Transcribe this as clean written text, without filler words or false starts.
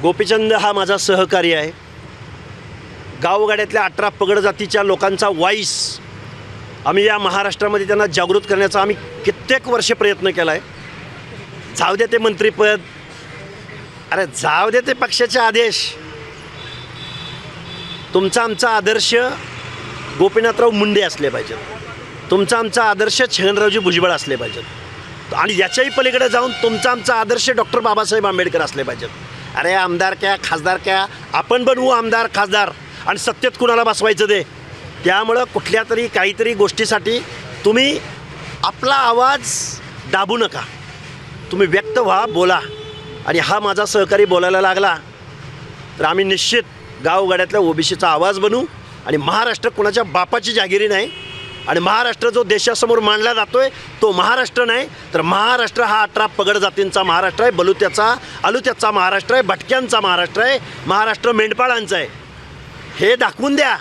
गोपीचंद हा माझा सहकारी आहे. गावगाड्यातल्या 18 पगड जातीच्या लोकांचा वॉईस आम्ही या महाराष्ट्रामध्ये त्यांना जागृत करण्याचा आम्ही कित्येक वर्षे प्रयत्न केला आहे. जाऊ दे ते मंत्रिपद, अरे जाऊ दे ते पक्षाचे आदेश. तुमचा आमचा आदर्श गोपीनाथराव मुंडे असले पाहिजेत, तुमचा आमचा आदर्श छगनरावजी भुजबळ असले पाहिजेत आणि याच्याही पलीकडे जाऊन तुमचा आमचा आदर्श डॉक्टर बाबासाहेब आंबेडकर असले पाहिजेत. अरे आमदार क्या खासदार क्या, आपण बनवू आमदार खासदार आणि सत्तेत कुणाला बसवायचं ते. त्यामुळं कुठल्या तरी काहीतरी गोष्टीसाठी तुम्ही आपला आवाज दाबू नका, तुम्ही व्यक्त व्हा, बोला. आणि हा माझा सहकारी बोलायला लागला तर आम्ही निश्चित गावगाड्यातल्या ओबीसीचा आवाज बनू. आणि महाराष्ट्र कुणाच्या बापाची जागिरी नाही आणि महाराष्ट्र जो देशासमोर मांडला जातोय तो महाराष्ट्र नाही, तर महाराष्ट्र हा 18 पगड जातींचा महाराष्ट्र आहे, बलुत्याचा अलुत्याचा महाराष्ट्र आहे, भटक्यांचा महाराष्ट्र आहे, महाराष्ट्र मेंढपाळांचा आहे. हे दाखवून द्या.